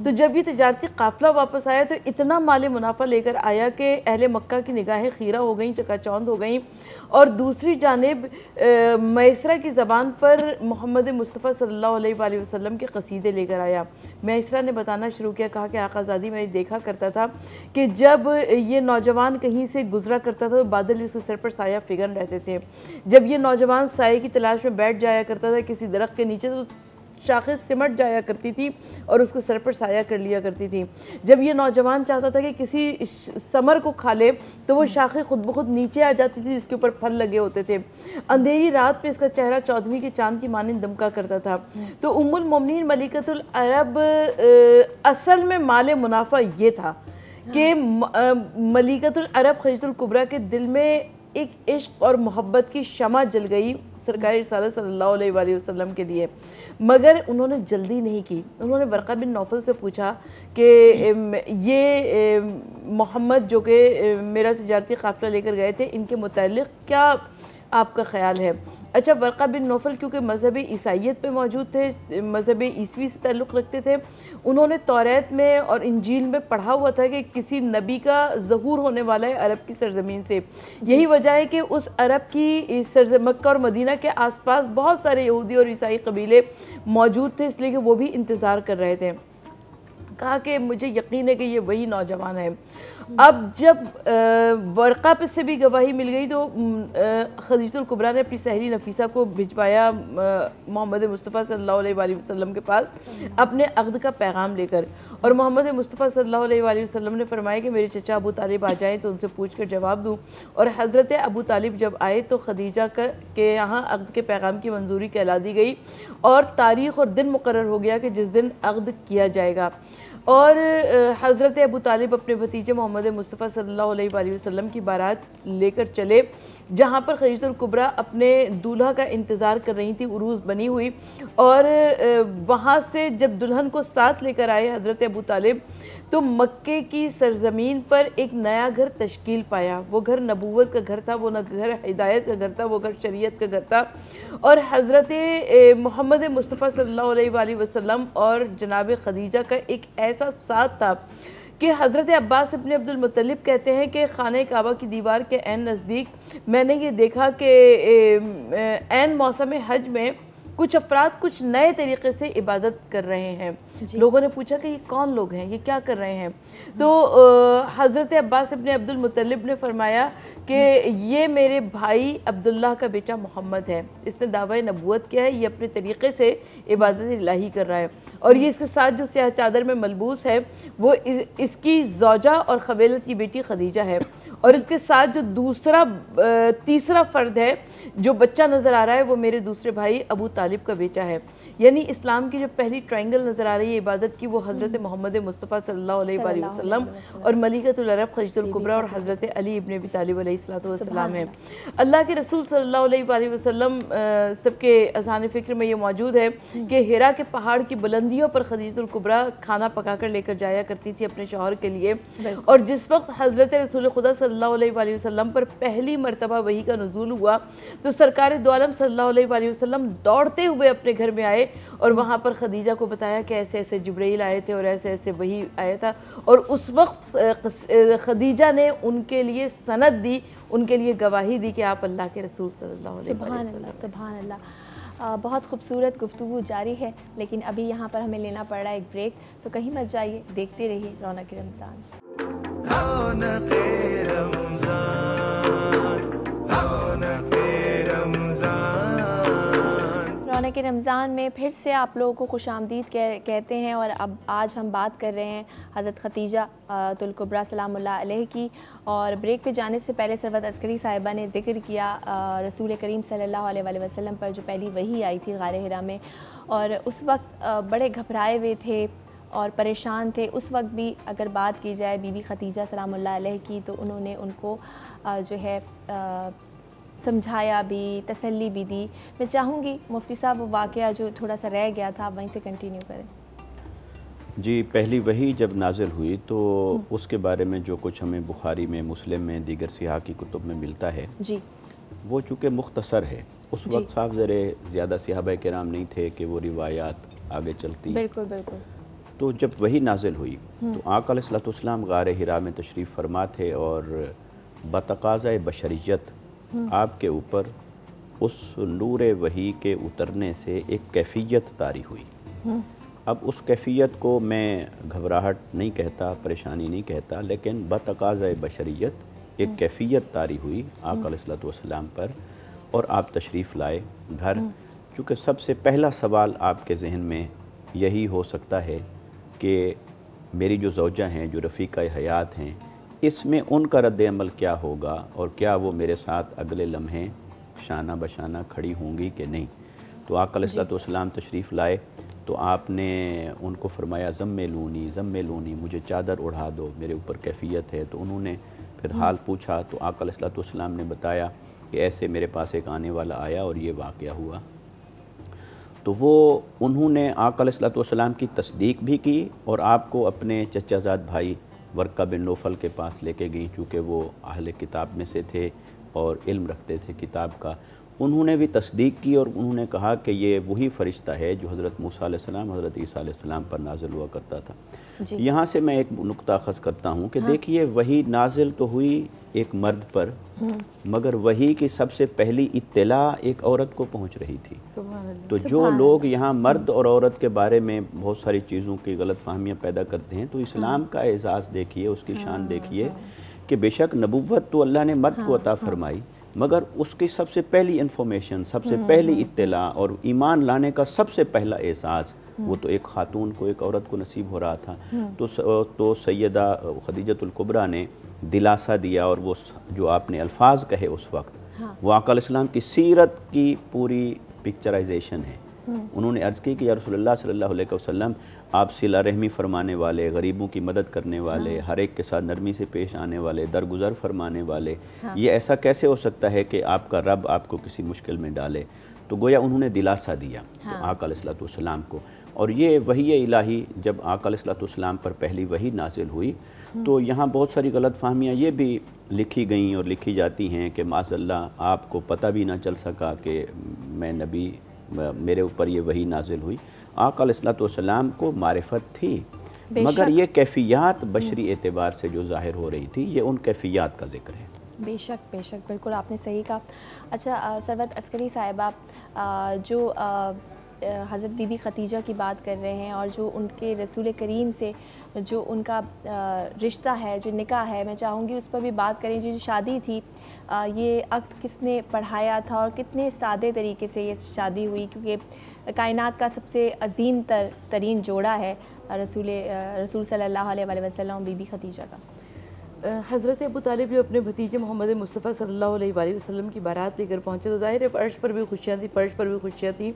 तो जब ये तिजारती काफ़िला वापस आया तो इतना माल मुनाफा लेकर आया कि अहले मक्का की निगाहें खीरा हो गई, चकाचौंध हो गई। और दूसरी जानिब मैसरा की ज़बान पर मोहम्मद मुस्तफ़ा सल्लल्लाहु अलैहि वसल्लम के कसीदे लेकर आया। मैसरा ने बताना शुरू किया, कहा कि आकाज़ादी मैंने देखा करता था कि जब ये नौजवान कहीं से गुजरा करता था तो बादल इसके सर पर साया फिगन रहते थे। जब ये नौजवान साये की तलाश में बैठ जाया करता था किसी दरख्त के नीचे तो शाखें सिमट जाया करती थी और उसके सर पर साया कर लिया करती थी। जब ये नौजवान चाहता था कि किसी समर को खा ले तो वो शाखें खुद ब खुद नीचे आ जाती थी जिसके ऊपर फल लगे होते थे। अंधेरी रात पे इसका चेहरा 14वीं के चांद की मानिंद दमका करता था। तो उम्मुल मोमिनीन मलिकतुल अरब असल में माले मुनाफा ये था कि मलिकतुल अरब खदीजतुल कुबरा के दिल में एक इश्क और मोहब्बत की शमा जल गई सरकार रिसालत सल्लल्लाहु अलैहि वसल्लम के लिए, मगर उन्होंने जल्दी नहीं की। उन्होंने वर्क़ा बिन नौफल से पूछा कि ये मोहम्मद जो कि मेरा तिजारती काफ़िला लेकर गए थे, इनके मुताल्लिक़ क्या आपका ख़्याल है? अच्छा, वर्क़ा बिन नौफल क्योंकि मज़हब ईसाइयत पे मौजूद थे, मज़हब ईसवी से ताल्लुक़ रखते थे, उन्होंने तौरात में और इंजील में पढ़ा हुआ था कि किसी नबी का ज़हूर होने वाला है अरब की सरज़मीन से। यही वजह है कि उस अरब की मक्का और मदीना के आसपास बहुत सारे यहूदी और ईसाई कबीले मौजूद थे, इसलिए कि वो भी इंतज़ार कर रहे थे। कहा कि मुझे यकीन है कि ये वही नौजवान है। अब जब वर्क़ा पे से भी गवाही मिल गई तो खदीजतुल कुबरा ने अपनी सहेली नफीसा को भिजवाया मोहम्मद मुस्तफ़ा सल्लल्लाहु अलैहि वसल्लम के पास अपने अक़द का पैगाम लेकर। और मोहम्मद मुस्तफ़ा सल्लल्लाहु अलैहि वसल्लम ने फरमाया कि मेरे चचा अबू तालिब आ जाएँ तो उनसे पूछ कर जवाब दूँ। और हज़रत अबू तालिब जब आए तो खदीजा के यहाँ अक़्द के पैगाम की मंजूरी कहला दी गई और तारीख़ और दिन मुकर्रर हो गया कि जिस दिन अक़्द किया जाएगा। और हज़रत अबू तालिब अपने भतीजे मोहम्मद मुस्तफ़ा सल्लल्लाहु अलैहि वसल्लम की बारात लेकर चले, जहाँ पर खदीजतुल कुबरा अपने दूल्हा का इंतज़ार कर रही थी, उरूज़ बनी हुई। और वहाँ से जब दुल्हन को साथ लेकर आए हज़रत अबू तालिब तो मक्के की सरज़मीन पर एक नया घर तश्कील पाया। वो घर नबूवत का घर था, वो न घर हिदायत का घर था, वो घर शरीयत का घर था। और हज़रत मोहम्मद मुस्तफ़ा सल्लल्लाहु अलैहि वसल्लम और जनाब खदीजा का एक ऐसा साथ था कि हज़रत अब्बास इब्न अब्दुल मुत्तलिब कहते हैं कि खाने काबा की दीवार के ऐन नज़दीक मैंने ये देखा कि ऐन मौसम हज में कुछ अफराद कुछ नए तरीक़े से इबादत कर रहे हैं। लोगों ने पूछा कि ये कौन लोग हैं, ये क्या कर रहे हैं? तो हज़रत अब्बास इब्न अब्दुल मुत्तलिब ने फरमाया कि ये मेरे भाई अब्दुल्लाह का बेटा मोहम्मद है, इसने दावा नबूवत किया है, ये अपने तरीक़े से इबादत इलाही कर रहा है। और ये इसके साथ जो स्याह चादर में मलबूस है वो इसकी ज़ौजा और ख़बीलत की बेटी खदीजा है। और इसके साथ जो तीसरा फ़र्द है जो बच्चा नज़र आ रहा है वो मेरे दूसरे भाई अबू तालिब का बेटा है। यानी इस्लाम की जो पहली ट्रायंगल नज़र आ रही है इबादत की वो हज़रत मोहम्मद मुस्तफ़ा सल्लल्लाहु अलैहि वसल्लम और मलिकतुल अरब खदीजतुल कुबरा और हज़रत अली इब्न अबी तालिब अलैहिस्सलातु वस्सलाम है। अल्लाह के रसूल सल्लल्लाहु अलैहि वसल्लम सबके अज़हान फ़िक्र में ये मौजूद है कि हिरा के पहाड़ की बुलंदियों पर खदीजतुल कुबरा खाना पका कर लेकर जाया करती थी अपने शौहर के लिए। और जिस वक्त हज़रत रसूल खुदा सल्लल्लाहु अलैहि वसल्लम पर पहली मरतबा वही का नुज़ूल हुआ तो सरकार दो आलम सल्लल्लाहु अलैहि वसल्लम दौड़ते हुए अपने घर में आए और वहाँ पर खदीजा को बताया कि ऐसे ऐसे जिब्राइल आए थे और ऐसे ऐसे वही आया था। और उस वक्त खदीजा ने उनके लिए सनद दी, उनके लिए गवाही दी कि आप अल्लाह के रसूल सल्लल्लाहु अलैहि वसल्लम। सुभान अल्लाह। बहुत खूबसूरत गुफ्तगू जारी है, लेकिन अभी यहाँ पर हमें लेना पड़ रहा है एक ब्रेक, तो कहीं मत जाइए, देखते रहिए रौनक रमज़ान। रौनक रमज़ान में फिर से आप लोगों को खुशामदीद कहते हैं। और अब आज हम बात कर रहे हैं हज़रत खदीजा तुल कुबरा सलामुल्लाह अलैह की। और ब्रेक पे जाने से पहले सरवत अस्करी साहिबा ने ज़िक्र किया रसूल करीम सल्लल्लाहु अलैहि वसल्लम पर जो पहली वही आई थी गारे हिरा में, और उस वक्त बड़े घबराए हुए थे और परेशान थे। उस वक्त भी अगर बात की जाए बीबी खदीजा सलामुल्लाह अलैह की तो उन्होंने उनको जो है समझाया भी, तसल्ली भी दी। मैं चाहूँगी मुफ्ती साहब वो वाक़या जो थोड़ा सा रह गया था आप वहीं से कंटिन्यू करें। जी, पहली वही जब नाजिल हुई तो उसके बारे में जो कुछ हमें बुखारी में, मुस्लिम में, दीगर सियाह की कुतुब में मिलता है जी, वो चूँकि मुख्तसर है। उस वक्त साफ ज़रे ज़्यादा सहाबा किराम नहीं थे कि वो रिवायात आगे चलती। बिल्कुल बिल्कुल। तो जब वही नाजिल हुई तो आका अलैहिस्सलाम गारे हिरा में तशरीफ़ फरमा थे और बतकाज़ा बशरियत आपके ऊपर उस नूर वही के उतरने से एक कैफियत तारी हुई। अब उस कैफियत को मैं घबराहट नहीं कहता, परेशानी नहीं कहता, लेकिन बतकाज़ा बशरियत एक कैफियत तारी हुई आका अलैहिस्सलाम पर और आप तशरीफ़ लाए घर। चूँकि सबसे पहला सवाल आपके जहन में यही हो सकता है कि मेरी जो ज़ौजा हैं, जो रफ़ीक़ा हयात हैं, इसमें उनका रद्द अमल क्या होगा और क्या वो मेरे साथ अगले लम्हे शाना बशाना खड़ी होंगी कि नहीं। तो आका अलैहिस्सलाम तशरीफ़ लाए तो आपने उनको फरमाया ज़म्मेलूनी, मुझे चादर उड़ा दो, मेरे ऊपर कैफियत है। तो उन्होंने फिर हाल पूछा तो आका अलैहिस्सलाम ने बताया कि ऐसे मेरे पास एक आने वाला आया और ये वाक़या हुआ। तो वो उन्होंने आका अलैहिस्सलाम की तस्दीक भी की और आपको अपने चचाजाद भाई वर्का बिन नौफल के पास लेके गई, चूँकि वो अहले किताब में से थे और इल्म रखते थे किताब का। उन्होंने भी तस्दीक की और उन्होंने कहा कि ये वही फ़रिश्ता है जो हज़रत मूसा अलैहिस्सलाम, हज़रत ईसा अलैहिस्सलाम पर नाजिल हुआ करता था। यहाँ से मैं एक नुक्ता ख़ास करता हूँ कि देखिए वही नाजिल तो हुई एक मर्द पर, मगर वही की सबसे पहली इत्तला एक औरत को पहुँच रही थी। तो जो लोग यहाँ मर्द और औरत के बारे में बहुत सारी चीज़ों की गलत फहमियाँ पैदा करते हैं, तो इस्लाम का एजाज़ देखिए, उसकी शान देखिए कि बेशक नबुव्वत तो अल्लाह ने मर्द को अता फरमाई, मगर उसकी सबसे पहली इन्फॉर्मेशन, सबसे पहली इत्तला और ईमान लाने का सबसे पहला एहसास वो तो एक खातून को, एक औरत को नसीब हो रहा था। तो सैयदा खदीजतुल कुबरा ने दिलासा दिया, और वो जो आपने अल्फाज कहे उस वक्त, वो आका अलैहिस्सलाम की सीरत की पूरी पिक्चराइजेशन है। उन्होंने अर्ज़ की कि या रसूलुल्लाह सल्लल्लाहु अलैहि वसल्लम, आप सिला रहमी फरमाने वाले, गरीबों की मदद करने वाले, हर एक के साथ नरमी से पेश आने वाले, दरगुजर फरमाने वाले, ये ऐसा कैसे हो सकता है कि आपका रब आपको किसी मुश्किल में डाले। तो गोया उन्होंने दिलासा दिया आका अलैहिस्सलाम को। और ये वही इलाही जब आका अलैहिस्सलाम पर पहली वही नाजिल हुई, तो यहाँ बहुत सारी गलत फहमियाँ ये भी लिखी गई और लिखी जाती हैं कि माज़अल्लाह आपको पता भी ना चल सका कि मैं नबी, मेरे ऊपर ये वही नाजिल हुई। आका अलैहिस्सलाम को मारिफत थी, मगर ये कैफियत बशरी एतबार से जो ज़ाहिर हो रही थी, ये उन कैफियत का जिक्र है। बेशक बेशक, बिल्कुल आपने सही कहा। अच्छा सरवत अस्करी साहिबा, जो हज़रत बीबी ख़दीजा की बात कर रहे हैं और जो उनके रसूल करीम से जो उनका रिश्ता है, जो निकाह है, मैं चाहूँगी उस पर भी बात करें। जो शादी थी, ये अक़्द किसने पढ़ाया था और कितने सादे तरीके से ये शादी हुई, क्योंकि कायनात का सबसे अजीम तरीन जोड़ा है रसूल सल्लल्लाहु अलैहि वसल्लम बीबी ख़दीजा का। हज़रत अबू तालिब जो अपने भतीजे मोहम्मद मुस्तफ़ा सल्लल्लाहु अलैहि वसल्लम की बारात लेकर पहुँचे, तो ज़ाहिर है फ़र्श पर भी खुशियाँ थी, फ़र्श पर भी खुशियाँ थी।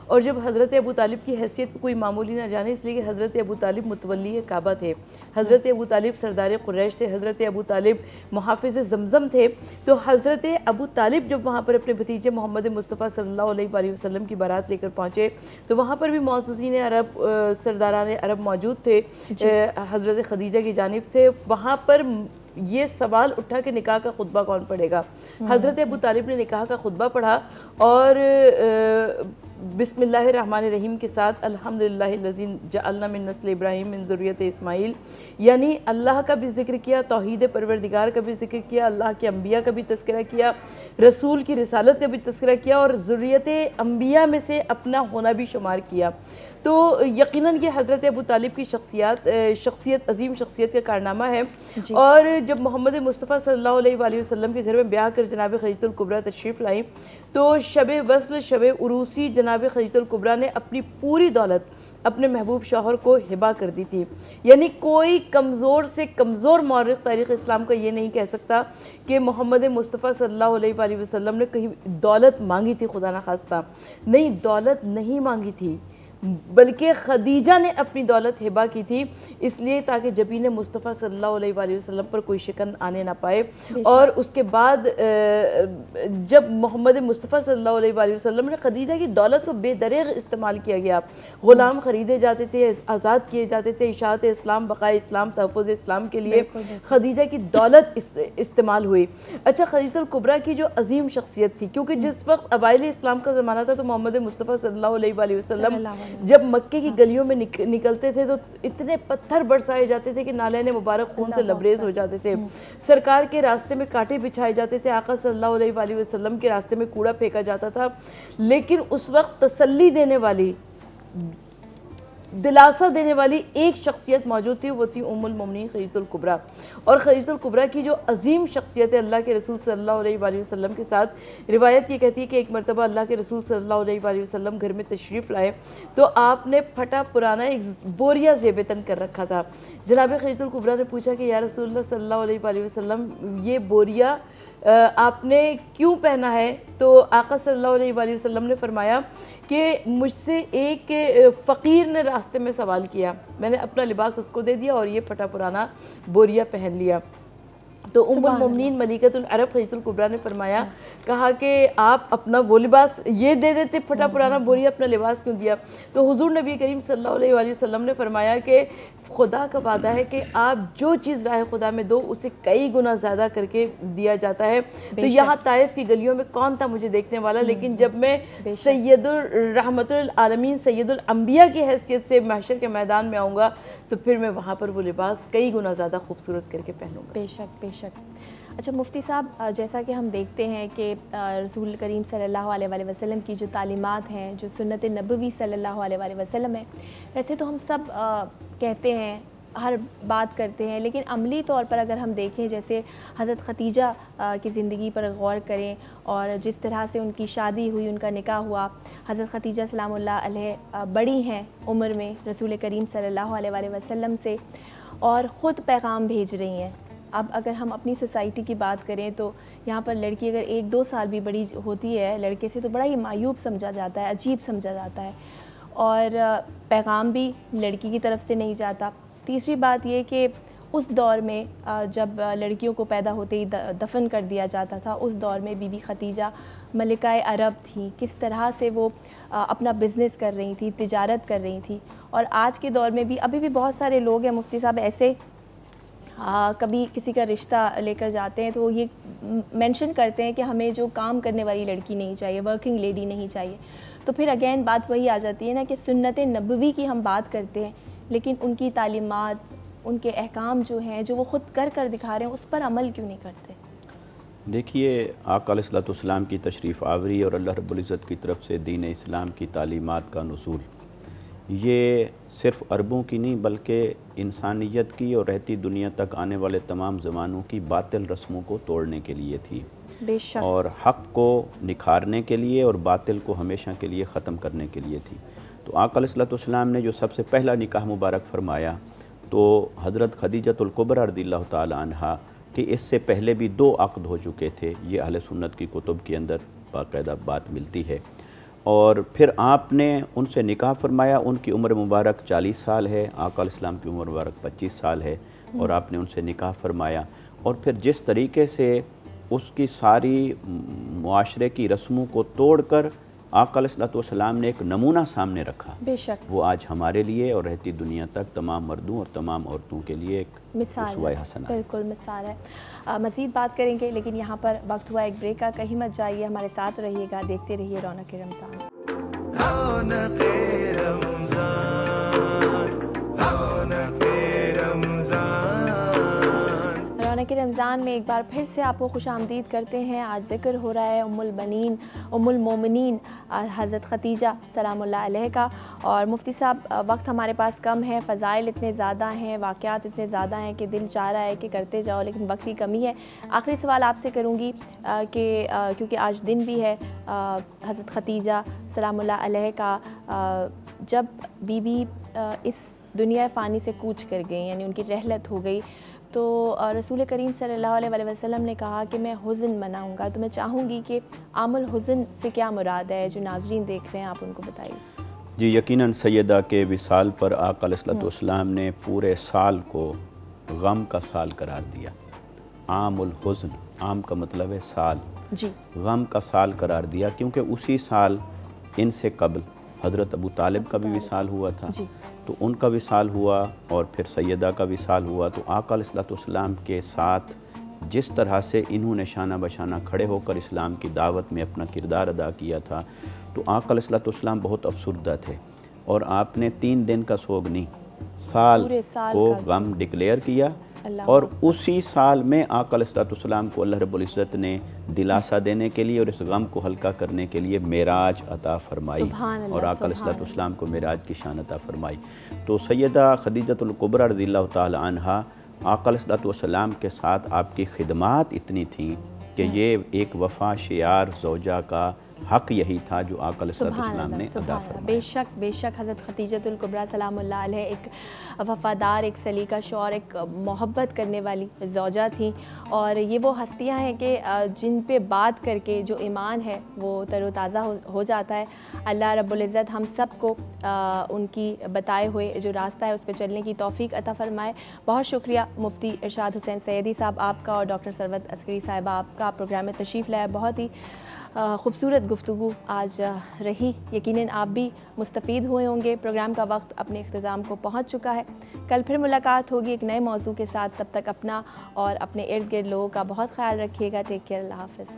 और जब हज़रत अबू तालिब की हैसियत कोई मामूली ना जाने, इसलिए कि हज़रत अबू तालिब मुतवल्ली काबा थे, हज़रत अबू तालिब सरदार कुरैश थे, हज़रत अबू तालिब मुहाफ़िज़ ज़मज़म थे। तो हज़रत अबू तालिब जब वहाँ पर अपने भतीजे मोहम्मद मुस्तफ़ा सल्लल्लाहु अलैहि वसल्लम की बारात लेकर पहुँचे, तो वहाँ पर भी मुअज़्ज़िज़ीन अरब, सरदारान अरब मौजूद थे हज़रत ख़दीजा की जानिब से। वहाँ पर ये सवाल उठा कि निकाह का खुतबा कौन पढ़ेगा। हज़रत अबू तालिब ने निकाह का खुतबा पढ़ा और बिस्मिल्लाहिर्रहमानिर्रहीम के साथ अल्हम्दुलिल्लाहिल्लज़ी जअलना मिन नस्ल इब्राहीम मिन ज़ुर्रियत इस्माइल, यानी अल्लाह का भी ज़िक्र किया, तौहीद परवरदिगार का भी ज़िक्र किया, अल्लाह के अम्बिया का भी तज़किरा किया, रसूल की रिसालत का भी तज़किरा किया और ज़ुर्रियत अम्बिया में से अपना होना भी शुमार किया। तो यकीनन ये हज़रत अबू तालिब की शख्सियत अजीम शख्सियत का कारनामा है। और जब मोहम्मद मुस्तफ़ा सल्लल्लाहु अलैहि वसल्लम के घर में ब्याह कर जनाब ख़दीजतुल कुबरा तशरीफ़ लाई, तो शब वस्ल शब उरूसी जनाब ख़दीजतुल कुबरा ने अपनी पूरी दौलत अपने महबूब शौहर को हिबा कर दी थी। यानी कोई कमज़ोर से कमज़ोर मौरिख़ तारीख़ इस्लाम का ये नहीं कह सकता कि मोहम्मद मुस्तफ़ा सल्लल्लाहु अलैहि वसल्लम ने कहीं दौलत मांगी थी, खुदा न खास्ता। नहीं, दौलत नहीं मांगी थी, बल्कि ख़दीजा ने अपनी दौलत हिबा की थी, इसलिए ताकि जबीन मुस्तफ़ा सल्लल्लाहु अलैहि वसल्लम पर कोई शिकन आने ना पाए। और उसके बाद जब मोहम्मद मुस्तफ़ा सल्लल्लाहु अलैहि वसल्लम ने ख़दीजा की दौलत को बेदरेग इस्तेमाल किया गया, ग़ुलाम ख़रीदे जाते थे, आज़ाद किए जाते थे, इशाअत इस्लाम, बक़ाए इस्लाम, तहफ़्फ़ुज़ इस्लाम के लिए ख़दीजा की दौलत इस्तेमाल हुई। अच्छा, ख़दीजतुल कुबरा की जो अजीम शख्सियत थी, क्योंकि जिस वक्त अवाइल इस्लाम का ज़माना था, तो मोहम्मद मुस्तफ़ा सल्लल्लाहु अलैहि वसल्लम जब मक्के की गलियों में निकलते थे तो इतने पत्थर बरसाए जाते थे कि नालैन मुबारक खून से लबरेज हो जाते थे। सरकार के रास्ते में कांटे बिछाए जाते थे, आका सल्लल्लाहु अलैहि वसल्लम के रास्ते में कूड़ा फेंका जाता था। लेकिन उस वक्त तसल्ली देने वाली, दिलासा देने वाली एक शख्सियत मौजूद थी, वो थी उम्मुल मोमिनीन ख़दीजतुल कुबरा। और ख़दीजतुल कुबरा की जो अजीम शख्सियत है अल्लाह के रसूल सल्लल्लाहु अलैहि वसल्लम के साथ, रिवायत ये कहती है कि एक मरतबा अल्लाह के रसूल सल्लल्लाहु अलैहि वसल्लम घर में तशरीफ़ लाए, तो आपने फटा पुराना एक बोरिया ज़ेबतन कर रखा था। जनाब ख़दीजतुल कुबरा ने पूछा कि या रसूलल्लाह सल्लल्लाहु अलैहि वसल्लम, ये बोरिया आपने क्यों पहना है? तो आका सल्लल्लाहु अलैहि वसल्लम ने फरमाया कि मुझसे एक फ़कीर ने रास्ते में सवाल किया, मैंने अपना लिबास उसको दे दिया और ये फटा पुराना बोरिया पहन लिया। तो उम्मुल मोमिनीन मलिकतुल अरब ख़दीजतुल कुबरा ने फरमाया, कहा कि आप अपना वो लिबास ये दे देते, फटा पुराना बोरिया अपना लिबास क्यों दिया? तो हुज़ूर नबी करीम सल्लल्लाहु अलैहि वसल्लम ने फरमाया कि खुदा का वादा है कि आप जो चीज़ राह खुदा में दो, उसे कई गुना ज़्यादा करके दिया जाता है। तो यहाँ ताइफ की गलियों में कौन था मुझे देखने वाला, लेकिन जब मैं सैयदुल रहमतुल आलमीन सैयदुल अंबिया की हैसियत से महशर के मैदान में आऊँगा, तो फिर मैं वहाँ पर वो लिबास कई गुना ज़्यादा खूबसूरत करके पहनूँगा। बेशक बेशक। अच्छा मुफ्ती साहब, जैसा कि हम देखते हैं कि रसूल करीम सल्लल्लाहु अलैहि वसल्लम की जो तालीमात हैं, जो सुन्नत नबवी सल्लल्लाहु अलैहि वसल्लम है, वैसे तो हम सब कहते हैं हर बात करते हैं, लेकिन अमली तौर पर अगर हम देखें, जैसे हज़रत खतीजा की ज़िंदगी पर गौर करें और जिस तरह से उनकी शादी हुई, उनका निकाह हुआ। हज़रत खतीजा सलामुल्लाह अलैह बड़ी हैं उम्र में रसूल करीम सल्लल्लाहु अलैहि वसल्लम से और ख़ुद पैगाम भेज रही हैं। अब अगर हम अपनी सोसाइटी की बात करें तो यहाँ पर लड़की अगर 1-2 साल भी बड़ी होती है लड़के से तो बड़ा ही मायूब समझा जाता है, अजीब समझा जाता है और पैगाम भी लड़की की तरफ से नहीं जाता। तीसरी बात ये कि उस दौर में जब लड़कियों को पैदा होते ही दफन कर दिया जाता था, उस दौर में बीबी खतीजा मलिकाए अरब थी, किस तरह से वो अपना बिज़नेस कर रही थी, तिजारत कर रही थी। और आज के दौर में भी अभी भी बहुत सारे लोग हैं मुफ्ती साहब ऐसे कभी किसी का रिश्ता लेकर जाते हैं तो वो ये मेंशन करते हैं कि हमें जो काम करने वाली लड़की नहीं चाहिए, वर्किंग लेडी नहीं चाहिए। तो फिर अगेन बात वही आ जाती है ना कि सुन्नत नबवी की हम बात करते हैं, लेकिन उनकी तालीमात, उनके अहकाम जो हैं, जो वो ख़ुद कर दिखा रहे हैं, उस पर अमल क्यों नहीं करते? देखिए, आका अलैहिस्सलाम की तशरीफ़ आवरी और अल्लाह रब्बुल इज़्ज़त की तरफ से दीन इस्लाम की तालीमात का नुज़ूल, ये सिर्फ़ अरबों की नहीं बल्कि इंसानियत की और रहती दुनिया तक आने वाले तमाम ज़मानों की बातिल रस्मों को तोड़ने के लिए थी और हक़ को निखारने के लिए और बातिल को हमेशा के लिए ख़त्म करने के लिए थी। तो आका अलैहिस्सलाम ने जो सबसे पहला निकाह मुबारक फ़रमाया तो हज़रत खदीजतुल कुबरा रज़ियल्लाहु ताला अन्हा कि इससे पहले भी 2 अक़्द हो चुके थे, ये अहले सुन्नत की कुतुब के अंदर बाकायदा बात मिलती है। और फिर आपने उनसे निकाह फरमाया, उनकी उम्र मुबारक 40 साल है, आका अलैहिस्सलाम की उम्र मुबारक 25 साल है और आपने उनसे निकाह फरमाया। और फिर जिस तरीके से उसकी सारी मुआशरे की रस्मों को तोड़कर आका अलैहिस्सलाम ने एक नमूना सामने रखा, बेशक वो आज हमारे लिए और रहती दुनिया तक तमाम मर्दों और तमाम औरतों के लिए एक मिसाल है, बिल्कुल मिसाल है। मज़ीद बात करेंगे लेकिन यहाँ पर वक्त हुआ एक ब्रेक का, कहीं मत जाइए, हमारे साथ रहिएगा, देखते रहिए रौनक रमज़ान। रौनक रमज़ान में एक बार फिर से आपको खुशामदीद करते हैं। आज ज़िक्र हो रहा है उम्मुल मोमिनीन हज़रत खतीजा सलामुल्लाह अलैह का। और मुफ्ती साहब, वक्त हमारे पास कम है, फ़ज़ाइल इतने ज़्यादा हैं, वाक़यात इतने ज़्यादा हैं कि दिल चाह रहा है कि करते जाओ, लेकिन वक्त की कमी है। आखिरी सवाल आपसे करूँगी कि क्योंकि आज दिन भी है हज़रत खतीजा सलामुल्लाह अलैह का, जब बीबी इस दुनिया फ़ानी से कूच कर गई, यानी उनकी रहलत हो गई, तो रसूल करीम सल्लल्लाहु अलैहि वसल्लम ने कहा कि मैं हुज़्न मनाऊँगा। तो मैं चाहूँगी कि आमुल हुज़्न से क्या मुराद है, जो नाज़रीन देख रहे हैं आप उनको बताइए। जी, यकीनन सैयदा के विसाल पर आका अलैहिस्सलाम ने पूरे साल को गम का साल करार दिया। आमुल हुज़्न, आम का मतलब है साल, जी, गम का साल करार दिया, क्योंकि उसी साल इनसे कबल हज़रत अबू तालिब का भी विसाल हुआ था, तो उनका विसाल हुआ और फिर सैयदा का विसाल हुआ। तो आका अलैहिस्सलाम के साथ जिस तरह से इन्होंने शाना बशाना खड़े होकर इस्लाम की दावत में अपना किरदार अदा किया था, तो आका अलैहिस्सलाम बहुत अफसुर्दा थे और आपने 3 दिन का सोग नहीं, साल को गम डिक्लेयर किया। और उसी साल में आका अलैहिस्सलाम को अल्लाह रब्बुल इज़्ज़त ने दिलासा देने के लिए और इस गम को हल्का करने के लिए मेराज अता फरमाई और आका अलैहिस्सलाम को मेराज की शान अता फरमाई। तो सैयदा खदीजतुल कुबरा रज़ियल्लाहु ताला अन्हा आका अलैहिस्सलाम के साथ आपकी खिदमात इतनी थी कि ये एक वफ़ा शियार ज़ौजा का हक़ यही था जो आका अलैहिस्सलाम ने अदा फरमाया। बेशक बेशक हज़रत खतीजतुल कुबरा सलामुल्लाह अलैह एक वफ़ादार, एक सलीका शौर, एक मोहब्बत करने वाली ज़ौजा थी। और ये वो हस्तियाँ हैं कि जिन पे बात करके जो ईमान है वो तरोताज़ा हो जाता है। अल्लाह रब्बुल इज़्ज़त हम सब को उनकी बताए हुए जो रास्ता है उस पर चलने की तौफ़ीक अता फ़रमाए। बहुत शुक्रिया मुफ्ती इरशाद हुसैन सैयदी साहब आपका और डॉक्टर सरवत अस्करी साहिबा आपका प्रोग्राम में तशरीफ़ लाया। बहुत ही ख़ूबसूरत गुफ्तगू आज रही, यकीनन आप भी मुस्तफ़ीद हुए होंगे। प्रोग्राम का वक्त अपने इख्तिताम को पहुंच चुका है। कल फिर मुलाकात होगी एक नए मौजू के साथ। तब तक अपना और अपने इर्द गिर्द लोगों का बहुत ख्याल रखिएगा। टेक केयर, अल्लाह हाफ़िज़।